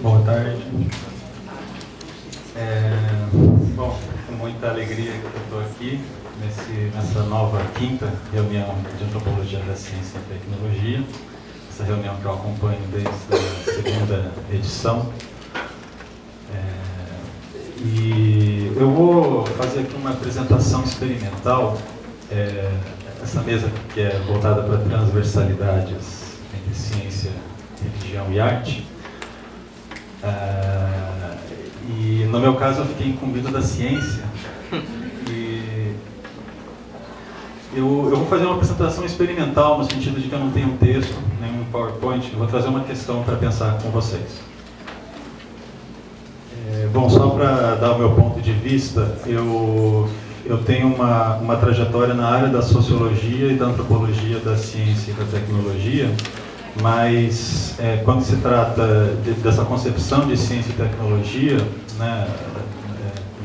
Boa tarde. Bom, com muita alegria que eu estou aqui nessa nova quinta reunião de Antropologia da Ciência e Tecnologia. Essa reunião que eu acompanho desde a segunda edição. E eu vou fazer aqui uma apresentação experimental. Essa mesa que é voltada para transversalidades entre ciência, religião e arte. E no meu caso eu fiquei incumbido da ciência e eu vou fazer uma apresentação experimental no sentido de que eu não tenho um texto, nenhum PowerPoint, eu vou trazer uma questão para pensar com vocês. Bom, só para dar o meu ponto de vista, eu tenho uma trajetória na área da sociologia e da antropologia da ciência e da tecnologia, mas quando se trata dessa concepção de ciência e tecnologia, né,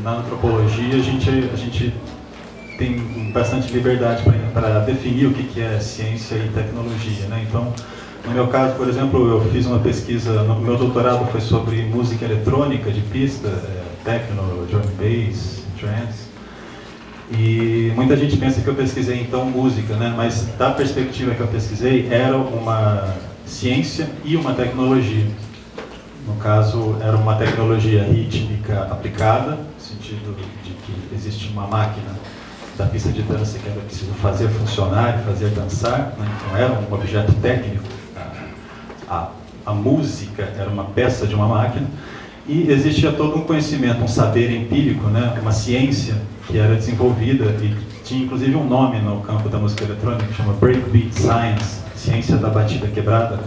na antropologia a gente tem bastante liberdade para definir o que é ciência e tecnologia, né? Então, no meu caso, por exemplo, eu fiz uma pesquisa, no meu doutorado foi sobre música eletrônica de pista, techno, drum and bass, trance. E muita gente pensa que eu pesquisei então música, né? Mas da perspectiva que eu pesquisei, era uma ciência e uma tecnologia. No caso, era uma tecnologia rítmica aplicada, no sentido de que existe uma máquina da pista de dança que era preciso fazer funcionar e fazer dançar, né? Então era um objeto técnico. A música era uma peça de uma máquina. E existia todo um conhecimento, um saber empírico, né? Uma ciência que era desenvolvida e tinha inclusive um nome no campo da música eletrônica que chama Breakbeat Science, ciência da batida quebrada,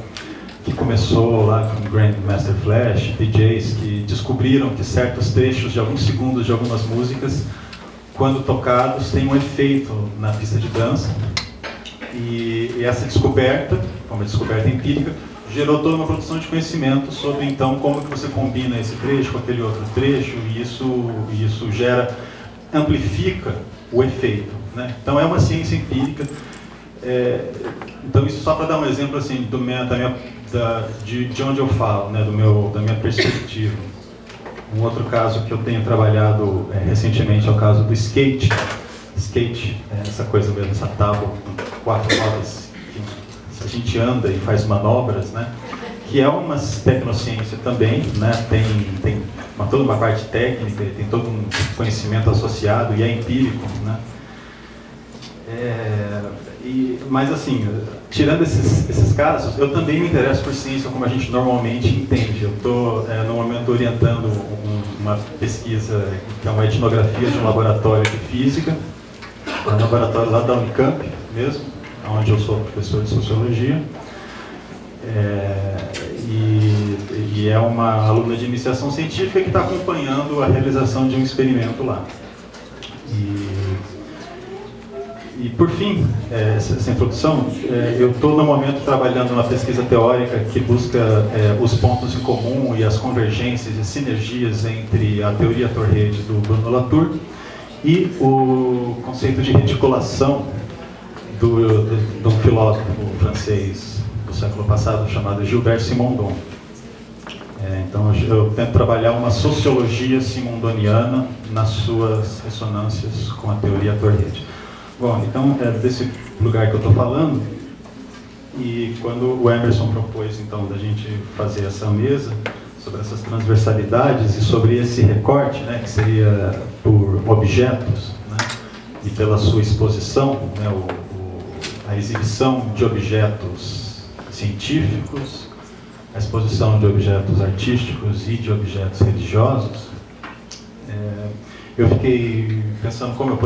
que começou lá com Grandmaster Flash, DJs que descobriram que certos trechos de alguns segundos de algumas músicas, quando tocados, têm um efeito na pista de dança. E essa descoberta, uma descoberta empírica, gerou toda uma produção de conhecimento sobre então como que você combina esse trecho com aquele outro trecho, e isso amplifica o efeito, né? Então é uma ciência empírica. Então isso só para dar um exemplo assim de onde eu falo, né? Da minha perspectiva. Um outro caso que eu tenho trabalhado recentemente é o caso do skate. Skate é essa coisa mesmo, essa tábua com 4 rodas que a gente anda e faz manobras, né? Que é uma tecnociência também, né? Tem toda uma parte técnica, tem todo um conhecimento associado e é empírico, né? Mas assim, tirando esses casos, eu também me interesso por ciência como a gente normalmente entende. Eu estou no momento orientando uma pesquisa que é uma etnografia de um laboratório de física, um laboratório lá da Unicamp mesmo, onde eu sou professor de sociologia. E é uma aluna de iniciação científica que está acompanhando a realização de um experimento lá. E por fim, essa introdução, eu estou no momento trabalhando numa pesquisa teórica que busca os pontos em comum e as convergências e sinergias entre a teoria Torrede do Bruno Latour e o conceito de reticulação de um filósofo francês do século passado chamado Gilbert Simondon. Então eu tento trabalhar uma sociologia simondoniana nas suas ressonâncias com a teoria Torrede. Bom, então é desse lugar que eu estou falando, e quando o Emerson propôs então da gente fazer essa mesa sobre essas transversalidades e sobre esse recorte, né, que seria por objetos, né, e pela sua exposição, né, a exibição de objetos científicos, a exposição de objetos artísticos e de objetos religiosos, eu fiquei pensando como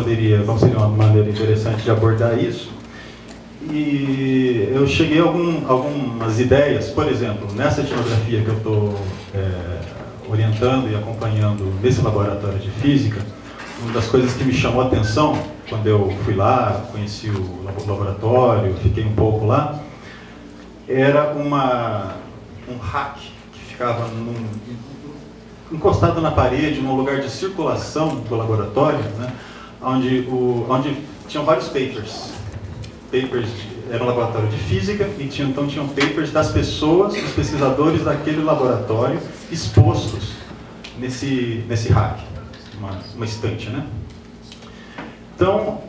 seria uma maneira interessante de abordar isso, e eu cheguei a algumas ideias. Por exemplo, nessa etnografia que eu estou orientando e acompanhando nesse laboratório de física, uma das coisas que me chamou a atenção quando eu fui lá, conheci o laboratório, fiquei um pouco lá, era um rack que ficava encostado na parede, num lugar de circulação do laboratório, né, onde tinham vários papers. Era um laboratório de física e tinham papers das pessoas, dos pesquisadores daquele laboratório, expostos nesse rack, uma estante, né? Então,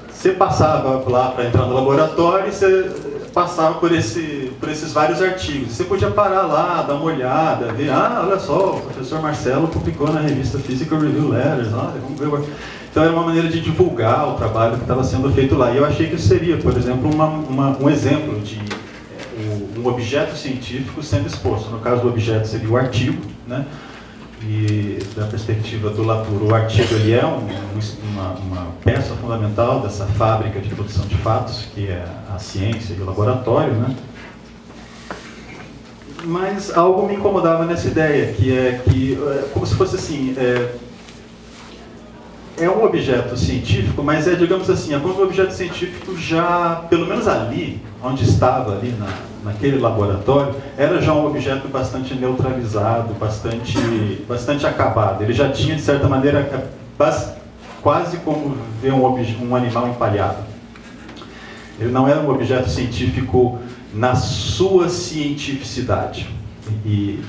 você passava lá para entrar no laboratório e você passava por esses vários artigos. Você podia parar lá, dar uma olhada, ver, olha só, o professor Marcelo publicou na revista Physical Review Letters, olha, vamos ver. Então era uma maneira de divulgar o trabalho que estava sendo feito lá. E eu achei que isso seria, por exemplo, um exemplo de um objeto científico sendo exposto. No caso do objeto seria o artigo, né? E da perspectiva do Latour, o artigo ele é uma peça fundamental dessa fábrica de produção de fatos, que é a ciência e o laboratório, né? Mas algo me incomodava nessa ideia, que é como se fosse assim, é um objeto científico, mas digamos assim, é como um objeto científico já, pelo menos ali, onde estava, ali naquele laboratório, era já um objeto bastante neutralizado, bastante acabado. Ele já tinha, de certa maneira, quase como ver um animal empalhado. Ele não era um objeto científico na sua cientificidade. E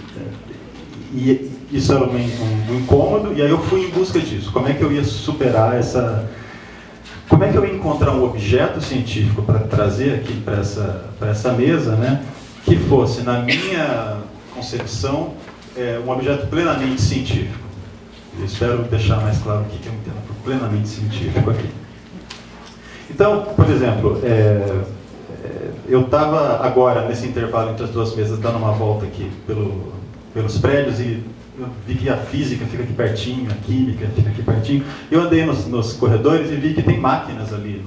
isso era um incômodo, e aí eu fui em busca disso. Como é que eu ia superar como é que eu ia encontrar um objeto científico para trazer aqui para essa mesa, né, que fosse, na minha concepção, um objeto plenamente científico. Eu espero deixar mais claro o que eu entendo por plenamente científico aqui. Então, por exemplo, eu estava agora, nesse intervalo entre as duas mesas, dando uma volta aqui pelos prédios, e eu vi que a física fica aqui pertinho, a química fica aqui pertinho. Eu andei nos corredores e vi que tem máquinas ali.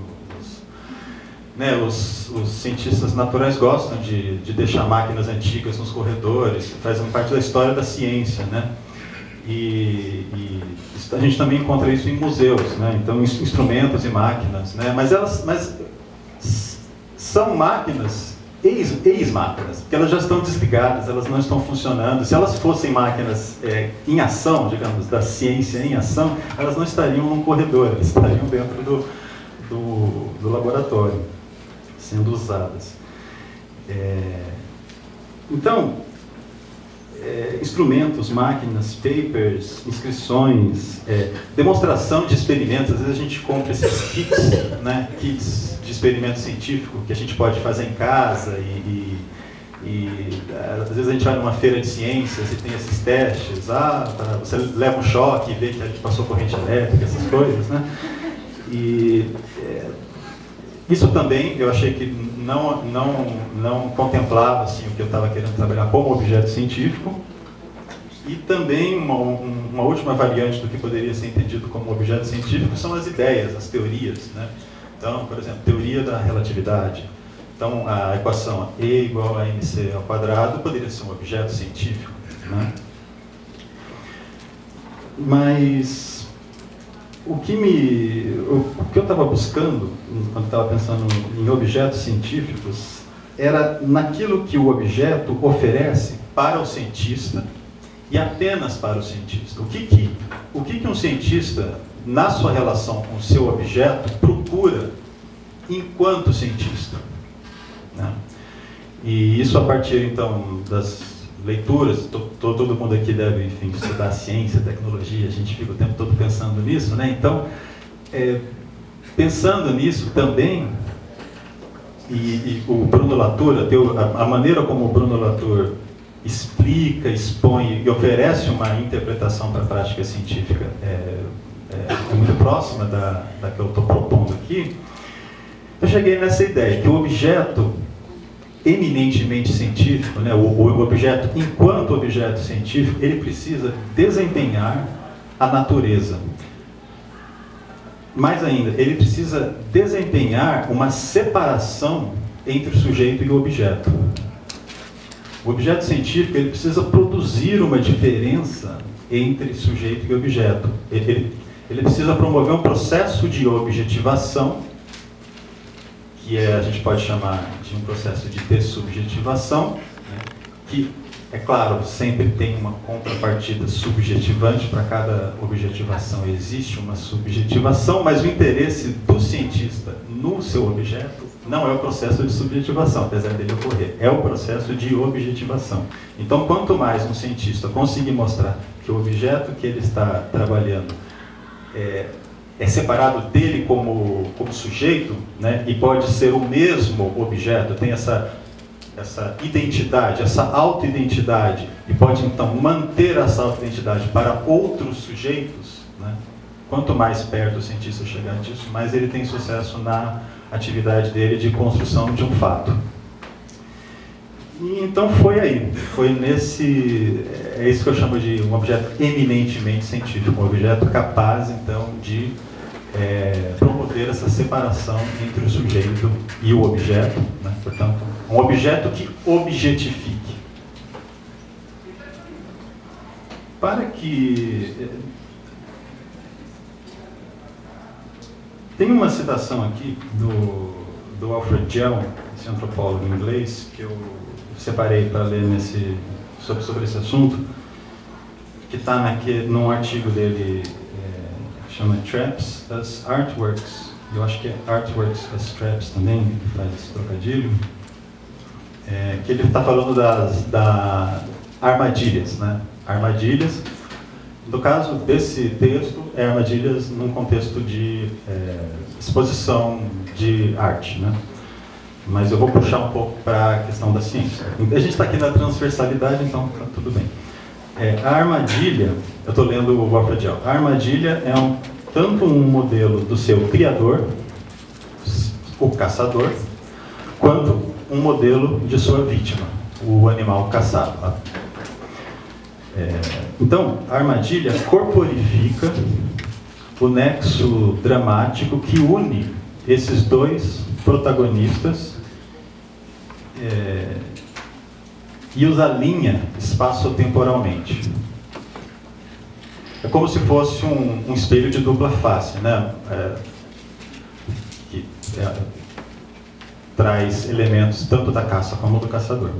Os cientistas naturais gostam de deixar máquinas antigas nos corredores, fazem parte da história da ciência, né? E a gente também encontra isso em museus, né? Então, instrumentos e máquinas, né? Mas são máquinas ex-máquinas, porque elas já estão desligadas, elas não estão funcionando. Se elas fossem máquinas em ação, digamos, da ciência em ação, elas não estariam num corredor, elas estariam dentro do laboratório, sendo usadas. Então, instrumentos, máquinas, papers, inscrições, demonstração de experimentos. Às vezes a gente compra esses kits, né, kits de experimento científico que a gente pode fazer em casa e às vezes a gente vai numa feira de ciências e tem esses testes, você leva um choque e vê que a gente passou corrente elétrica, essas coisas, né? E isso também eu achei que não contemplava assim, o que eu estava querendo trabalhar como objeto científico. E também uma última variante do que poderia ser entendido como objeto científico são as ideias, as teorias, né? Então, por exemplo, teoria da relatividade. Então, a equação E igual a mc ao quadrado poderia ser um objeto científico, né? Mas o que eu estava buscando, quando estava pensando em objetos científicos, era naquilo que o objeto oferece para o cientista e apenas para o cientista. O que um cientista, na sua relação com o seu objeto, procura enquanto cientista, né? E isso a partir, então, das leituras. Todo mundo aqui deve, enfim, estudar ciência, tecnologia, a gente fica o tempo todo pensando nisso, né? Então, pensando nisso também, e o Bruno Latour, a maneira como o Bruno Latour explica, expõe e oferece uma interpretação para a prática científica é muito próxima da que eu estou propondo aqui. Eu cheguei nessa ideia que o objeto eminentemente científico, né, o objeto enquanto objeto científico, ele precisa desempenhar a natureza. Mais ainda, ele precisa desempenhar uma separação entre o sujeito e o objeto. O objeto científico ele precisa produzir uma diferença entre sujeito e objeto. Ele precisa promover um processo de objetivação, que a gente pode chamar de um processo de dessubjetivação, né, que É claro, sempre tem uma contrapartida subjetivante, para cada objetivação existe uma subjetivação, mas o interesse do cientista no seu objeto não é o processo de subjetivação, apesar dele ocorrer, é o processo de objetivação. Então, quanto mais um cientista conseguir mostrar que o objeto que ele está trabalhando é separado dele como sujeito, né, e pode ser o mesmo objeto, tem essa identidade, essa autoidentidade, e pode então manter essa autoidentidade para outros sujeitos, né? Quanto mais perto o cientista chegar disso, mais ele tem sucesso na atividade dele de construção de um fato. E então foi aí, foi nesse, é isso que eu chamo de um objeto eminentemente científico, um objeto capaz então de promover essa separação entre o sujeito e o objeto, né? Portanto, um objeto que objetifique. Para que... Tem uma citação aqui do Alfred Gell, esse antropólogo inglês, que eu separei para ler sobre esse assunto, que está num artigo dele, chama Traps as Artworks, eu acho que é Artworks as Traps também, que faz esse trocadilho, que ele está falando das armadilhas, né? Armadilhas, no caso desse texto, armadilhas num contexto de exposição de arte, né? Mas eu vou puxar um pouco para a questão da ciência. A gente está aqui na transversalidade, então tá tudo bem. A armadilha, eu estou lendo o Alfred Gell, a armadilha é tanto um modelo do seu criador, o caçador, quanto um modelo de sua vítima, o animal caçado. Então, a armadilha corporifica o nexo dramático que une esses dois protagonistas e os alinha espaço-temporalmente. É como se fosse um espelho de dupla face, né? Que traz elementos tanto da caça como do caçador.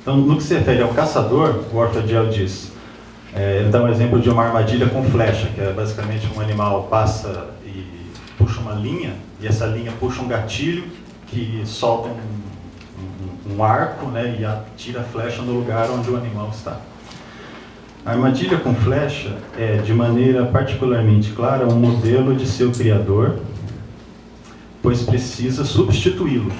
Então, no que se refere ao caçador, o Alfred Gell diz, ele dá um exemplo de uma armadilha com flecha, que é basicamente um animal passa e puxa uma linha, e essa linha puxa um gatilho que solta um arco, né, e atira a flecha no lugar onde o animal está. A armadilha com flecha é, de maneira particularmente clara, um modelo de seu criador, pois precisa substituí-lo.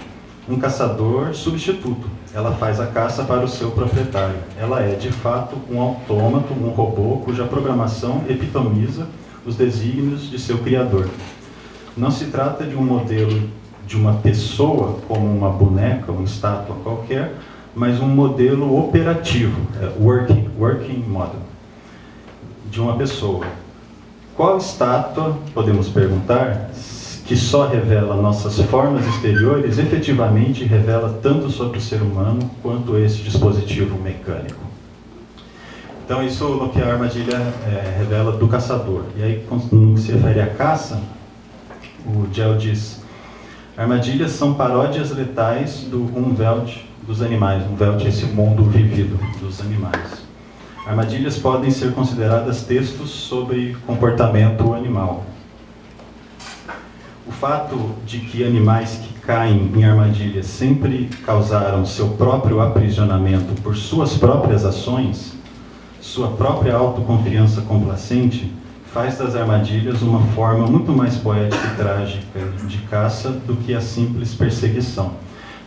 Um caçador substituto. Ela faz a caça para o seu proprietário. Ela é, de fato, um autômato, um robô, cuja programação epitomiza os desígnios de seu criador. Não se trata de um modelo de uma pessoa, como uma boneca, uma estátua qualquer, mas um modelo operativo, working model, de uma pessoa. Qual estátua, podemos perguntar, que só revela nossas formas exteriores, efetivamente revela tanto sobre o ser humano quanto esse dispositivo mecânico? Então, isso no que a armadilha revela do caçador. E aí, no que se refere à caça, o Gell diz: armadilhas são paródias letais do Umwelt dos animais. Umwelt é esse mundo vivido dos animais. Armadilhas podem ser consideradas textos sobre comportamento animal. O fato de que animais que caem em armadilhas sempre causaram seu próprio aprisionamento por suas próprias ações, sua própria autoconfiança complacente, faz das armadilhas uma forma muito mais poética e trágica de caça do que a simples perseguição.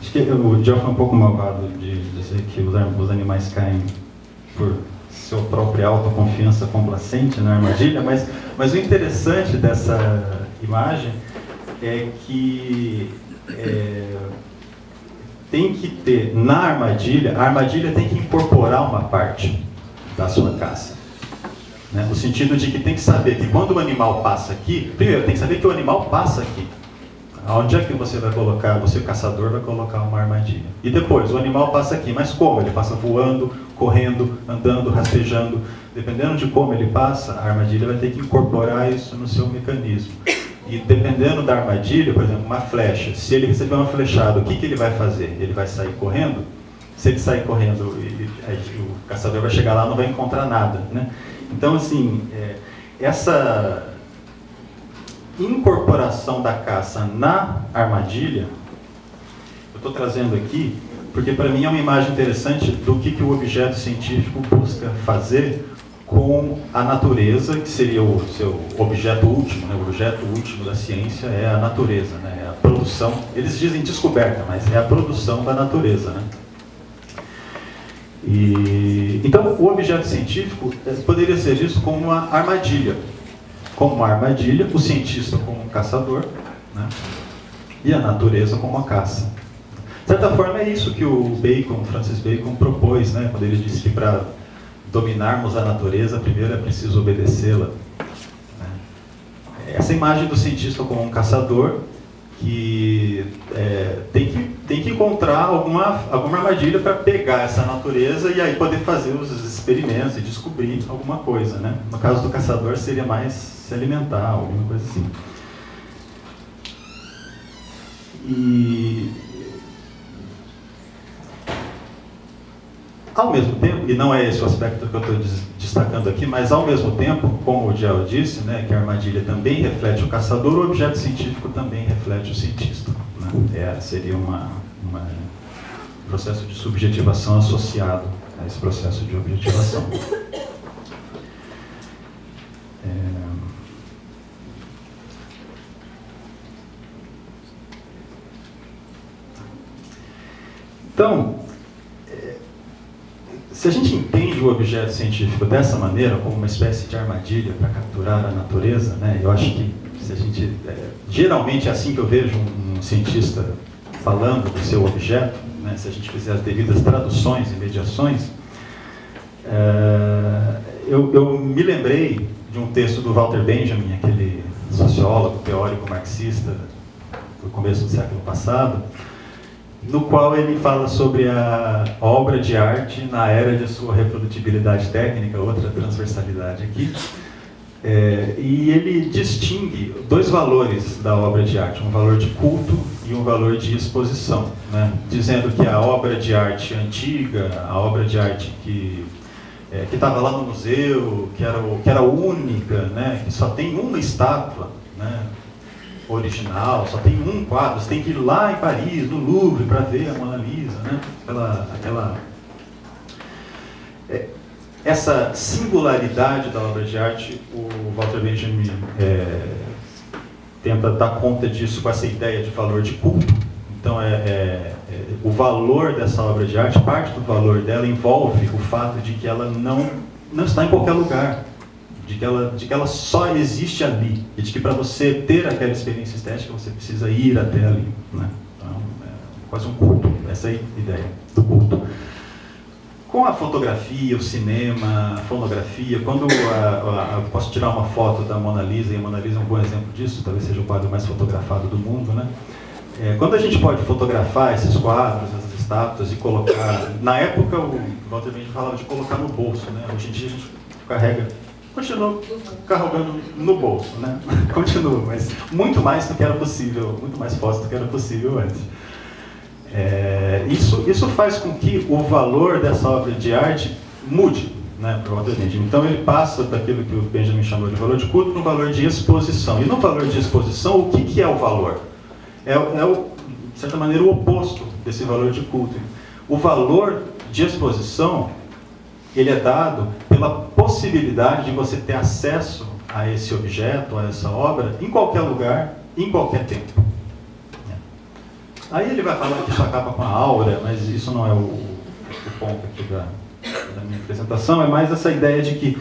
Acho que o Gell foi um pouco malvado de dizer que os animais caem por sua própria autoconfiança complacente na armadilha, mas o interessante dessa imagem é que tem que ter na armadilha, a armadilha tem que incorporar uma parte da sua caça. Né? No sentido de que tem que saber que quando o animal passa aqui, primeiro tem que saber que o animal passa aqui. Onde é que você vai colocar, você caçador vai colocar uma armadilha. E depois, o animal passa aqui, mas como? Ele passa voando, correndo, andando, rastejando. Dependendo de como ele passa, a armadilha vai ter que incorporar isso no seu mecanismo. E dependendo da armadilha, por exemplo, uma flecha, se ele receber uma flechada, o que ele vai fazer? Ele vai sair correndo? se ele sair correndo, o caçador vai chegar lá e não vai encontrar nada, né? Então, assim, essa incorporação da caça na armadilha, eu estou trazendo aqui, porque para mim é uma imagem interessante do que o objeto científico busca fazer com a natureza, que seria o seu objeto último, né? O objeto último da ciência é a natureza, né? É a produção, eles dizem descoberta, mas é a produção da natureza, né? Então, o objeto científico poderia ser visto como uma armadilha. Como uma armadilha, o cientista como um caçador, né? E a natureza como uma caça. De certa forma, é isso que o Francis Bacon, propôs, né? Quando ele disse que para dominarmos a natureza, primeiro é preciso obedecê-la. Essa imagem do cientista como um caçador que tem que encontrar alguma armadilha para pegar essa natureza e aí poder fazer os experimentos e descobrir alguma coisa, né? No caso do caçador seria mais se alimentar, alguma coisa assim. Ao mesmo tempo, e não é esse o aspecto que eu estou destacando aqui, mas ao mesmo tempo, como o Gell disse, né, que a armadilha também reflete o caçador, o objeto científico também reflete o cientista, né? Seria um processo de subjetivação associado a esse processo de objetivação. Então, se a gente entende o objeto científico dessa maneira, como uma espécie de armadilha para capturar a natureza, né, eu acho que se a gente, geralmente é assim que eu vejo um cientista falando do seu objeto, né, se a gente fizer as devidas traduções e mediações, eu me lembrei de um texto do Walter Benjamin, aquele sociólogo, teórico marxista do começo do século passado, no qual ele fala sobre a obra de arte na era de sua reprodutibilidade técnica, outra transversalidade aqui, e ele distingue dois valores da obra de arte, um valor de culto e um valor de exposição, né? Dizendo que a obra de arte antiga, a obra de arte que estava lá no museu, que era única, né? Que só tem uma estátua, né, original, só tem um quadro, você tem que ir lá em Paris, no Louvre, para ver a Mona Lisa, né? Essa singularidade da obra de arte, o Walter Benjamin tenta dar conta disso com essa ideia de valor de culto. Então, o valor dessa obra de arte, parte do valor dela envolve o fato de que ela não está em qualquer lugar, de que ela só existe ali, e de que para você ter aquela experiência estética você precisa ir até ali, né? Então, é quase um culto, essa é a ideia do culto. Com a fotografia, o cinema, a fonografia, quando eu posso tirar uma foto da Mona Lisa, e a Mona Lisa é um bom exemplo disso, talvez seja o quadro mais fotografado do mundo, né? Quando a gente pode fotografar esses quadros, essas estátuas e colocar... Na época, o Walter Benjamin falava de colocar no bolso, né? Hoje em dia a gente continua carregando no bolso, né? Continua, mas muito mais do que era possível, muito mais forte do que era possível antes. Isso faz com que o valor dessa obra de arte mude, né, para o Walter Benjamin. Então ele passa daquilo que o Benjamin chamou de valor de culto para um valor de exposição. E no valor de exposição, o que é o valor? De certa maneira, o oposto desse valor de culto. O valor de exposição, ele é dado pela possibilidade de você ter acesso a esse objeto, a essa obra, em qualquer lugar, em qualquer tempo. Aí ele vai falar que isso acaba com a aura, mas isso não é o ponto aqui da minha apresentação, é mais essa ideia de que,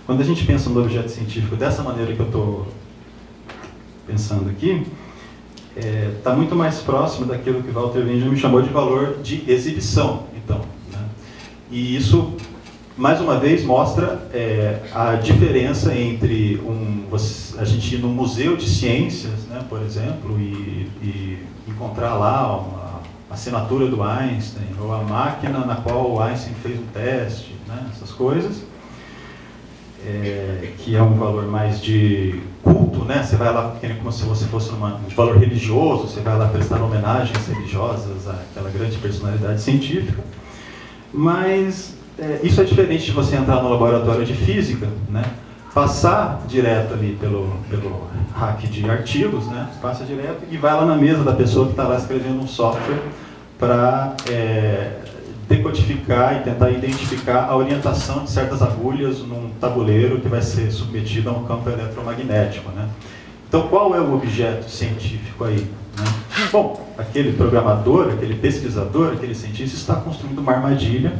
quando a gente pensa no objeto científico dessa maneira que eu estou pensando aqui, está muito mais próximo daquilo que Walter Benjamin chamou de valor de exibição. Então, né? E isso, mais uma vez, mostra a diferença entre a gente ir num museu de ciências, né, por exemplo, e encontrar lá uma assinatura do Einstein, ou a máquina na qual o Einstein fez um teste, né, essas coisas, que é um valor mais de culto, né? Você vai lá, como se você fosse de valor religioso, você vai lá prestar homenagens religiosas àquela grande personalidade científica. Mas isso é diferente de você entrar no laboratório de física, né? Passar direto ali pelo rack de artigos, né? Passa direto e vai lá na mesa da pessoa que está lá escrevendo um software para decodificar e tentar identificar a orientação de certas agulhas num tabuleiro que vai ser submetido a um campo eletromagnético, né? Então, qual é o objeto científico aí, né? Bom, aquele programador, aquele pesquisador, aquele cientista está construindo uma armadilha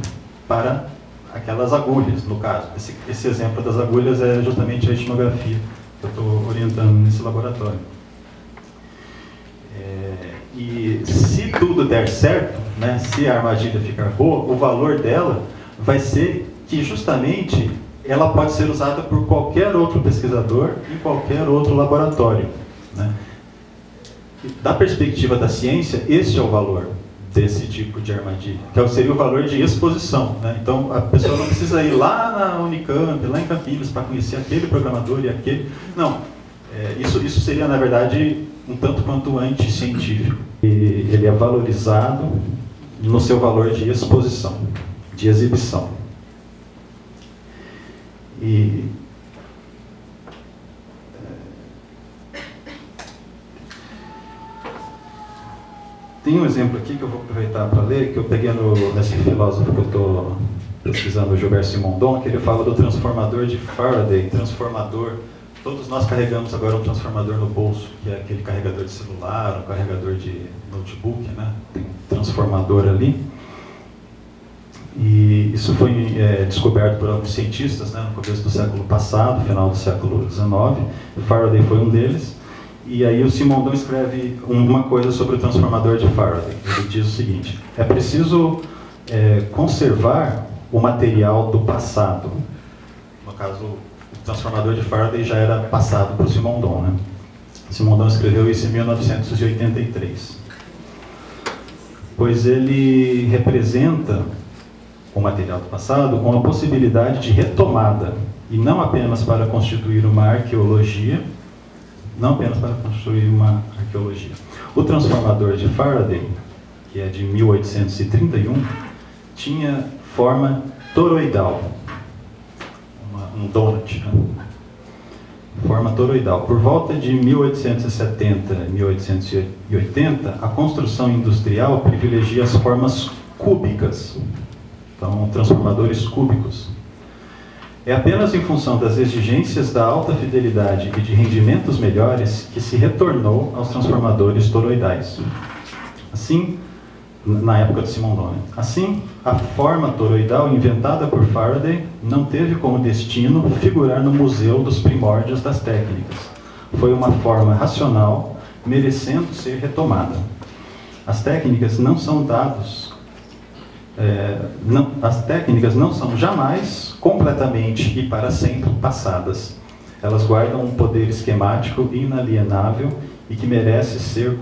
para aquelas agulhas, no caso. Esse exemplo das agulhas é justamente a etnografia que eu estou orientando nesse laboratório. E se tudo der certo, né, se a armadilha ficar boa, o valor dela vai ser que justamente ela pode ser usada por qualquer outro pesquisador em qualquer outro laboratório, né? Da perspectiva da ciência, este é o valor desse tipo de armadilha, que seria o valor de exposição, né? Então a pessoa não precisa ir lá na Unicamp, lá em Campinas, para conhecer aquele programador e aquele. Não, isso seria, na verdade, um tanto quanto anticientífico. E ele é valorizado no seu valor de exposição, de exibição. E tem um exemplo aqui que eu vou aproveitar para ler, que eu peguei nesse filósofo que eu estou pesquisando, o Gilbert Simondon, que ele fala do transformador de Faraday. Transformador, todos nós carregamos agora um transformador no bolso, que é aquele carregador de celular, um carregador de notebook, né? Tem um transformador ali. E isso foi descoberto por alguns cientistas, né, no começo do século passado, final do século XIX. Faraday foi um deles. E aí o Simondon escreve uma coisa sobre o transformador de Faraday. Ele diz o seguinte: é preciso conservar o material do passado. No caso, o transformador de Faraday já era passado para o Simondon, né? Simondon escreveu isso em 1983. Pois ele representa o material do passado com a possibilidade de retomada, e não apenas para constituir uma arqueologia, O transformador de Faraday, que é de 1831, tinha forma toroidal, um donut, né? Forma toroidal. Por volta de 1870 e 1880, a construção industrial privilegia as formas cúbicas. Então, transformadores cúbicos. É apenas em função das exigências da alta fidelidade e de rendimentos melhores que se retornou aos transformadores toroidais. Assim, na época de Simondon, né? Assim, a forma toroidal inventada por Faraday não teve como destino figurar no Museu dos Primórdios das Técnicas. Foi uma forma racional, merecendo ser retomada. As técnicas não são dados as técnicas não são jamais completamente e para sempre passadas. Elas guardam um poder esquemático inalienável e que merece ser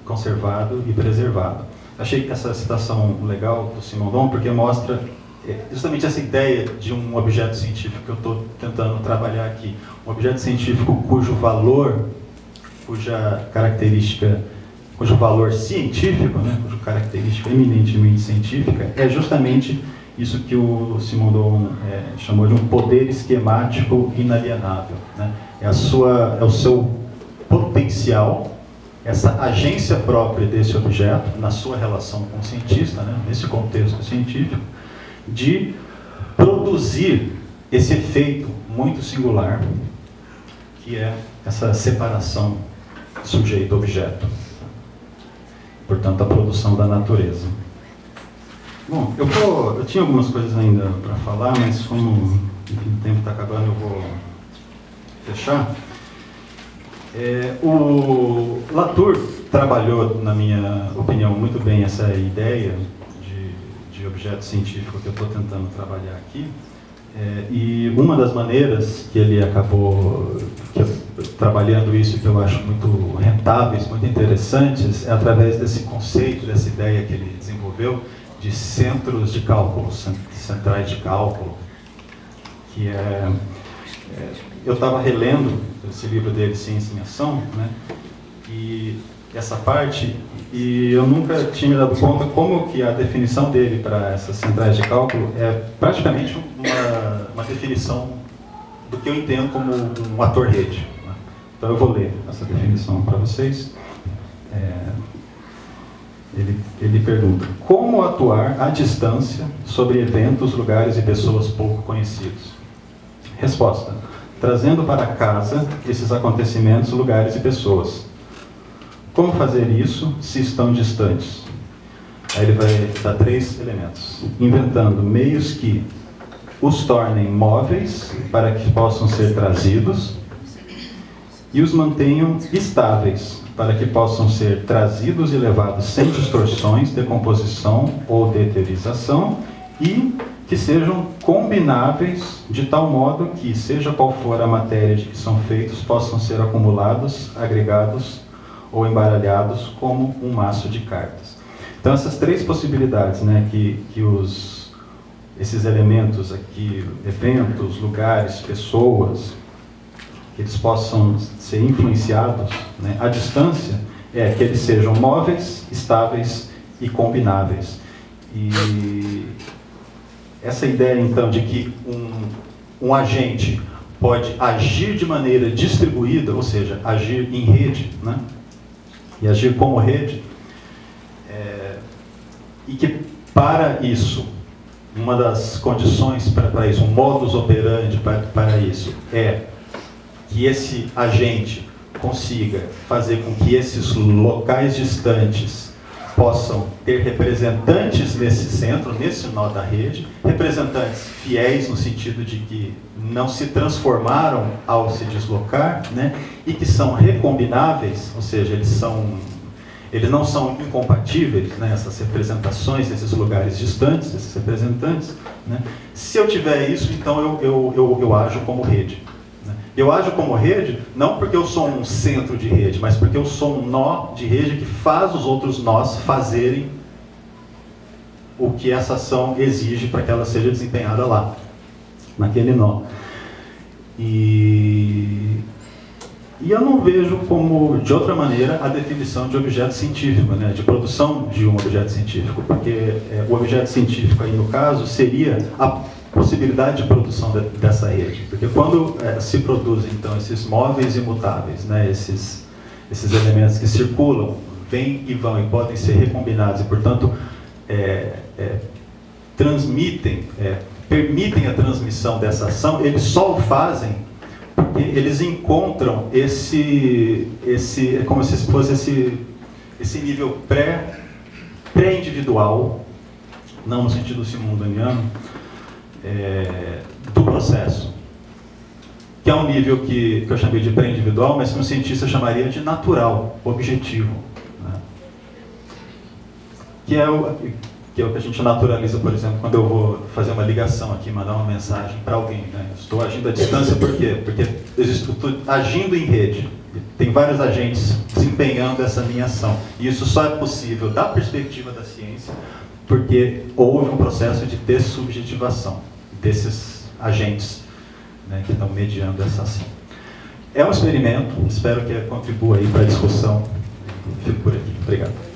conservado e preservado. Achei essa citação legal do Simondon porque mostra justamente essa ideia de um objeto científico que eu estou tentando trabalhar aqui. Um objeto científico cujo valor, cujo valor científico, né, cuja característica eminentemente científica, é justamente isso que o Simondon chamou de um poder esquemático inalienável, né? É o seu potencial, essa agência própria desse objeto, na sua relação com o cientista, né, nesse contexto científico, de produzir esse efeito muito singular, que é essa separação sujeito-objeto. Portanto, a produção da natureza. Bom, eu tinha algumas coisas ainda para falar, mas como enfim, o tempo está acabando, eu vou fechar. O Latour trabalhou, na minha opinião, muito bem essa ideia de objeto científico que eu estou tentando trabalhar aqui. E uma das maneiras que ele acabou trabalhando isso, que eu acho muito rentáveis, muito interessantes, é através desse conceito, dessa ideia que ele desenvolveu de centros de cálculo, centrais de cálculo, que eu estava relendo esse livro dele, Ciência em Ação, né? E essa parte e eu nunca tinha me dado conta como que a definição dele para essas centrais de cálculo é praticamente uma definição do que eu entendo como um ator rede. Então eu vou ler essa definição para vocês. Ele pergunta: como atuar à distância sobre eventos, lugares e pessoas pouco conhecidos? Resposta: trazendo para casa esses acontecimentos, lugares e pessoas. Como fazer isso se estão distantes? Aí ele vai dar 3 elementos. Inventando meios que os tornem móveis para que possam ser trazidos e os mantenham estáveis para que possam ser trazidos e levados sem distorções, decomposição ou deteriorização e que sejam combináveis de tal modo que, seja qual for a matéria de que são feitos, possam ser acumulados, agregados ou embaralhados como um maço de cartas. Então essas 3 possibilidades, né, que esses elementos aqui, eventos, lugares, pessoas, que eles possam ser influenciados, né, à distância, é que eles sejam móveis, estáveis e combináveis. E essa ideia, então, de que um agente pode agir de maneira distribuída, ou seja, agir em rede, né, e agir como rede, e que para isso, uma das condições para isso, um modus operandi para isso, é que esse agente consiga fazer com que esses locais distantes possam ter representantes nesse centro, nesse nó da rede, representantes fiéis no sentido de que não se transformaram ao se deslocar, né, e que são recombináveis, ou seja, eles não são incompatíveis, né, essas representações desses lugares distantes, desses representantes, né. Se eu tiver isso, então eu ajo como rede. Eu ajo como rede, não porque eu sou um centro de rede, mas porque eu sou um nó de rede que faz os outros nós fazerem o que essa ação exige para que ela seja desempenhada lá, naquele nó. E eu não vejo como, de outra maneira, a definição de objeto científico, né, de produção de um objeto científico, porque o objeto científico aí, no caso, seria a possibilidade de produção dessa rede. Porque quando se produzem, então, esses móveis imutáveis, né, esses elementos que circulam, vêm e vão e podem ser recombinados e, portanto, permitem a transmissão dessa ação, eles só o fazem porque eles encontram como se fosse esse nível pré-individual, não no sentido simundaniano, do processo, que é um nível que eu chamei de pré-individual, mas que um cientista chamaria de natural, objetivo, né? Que é o que a gente naturaliza, por exemplo, quando eu vou fazer uma ligação aqui, mandar uma mensagem para alguém, né? Estou agindo à distância, por quê? Porque eu estou agindo em rede, tem vários agentes desempenhando essa minha ação, e isso só é possível da perspectiva da ciência porque houve um processo de dessubjetivação desses agentes, né, que estão mediando essa ação. É um experimento, espero que contribua aí para a discussão. Fico por aqui. Obrigado.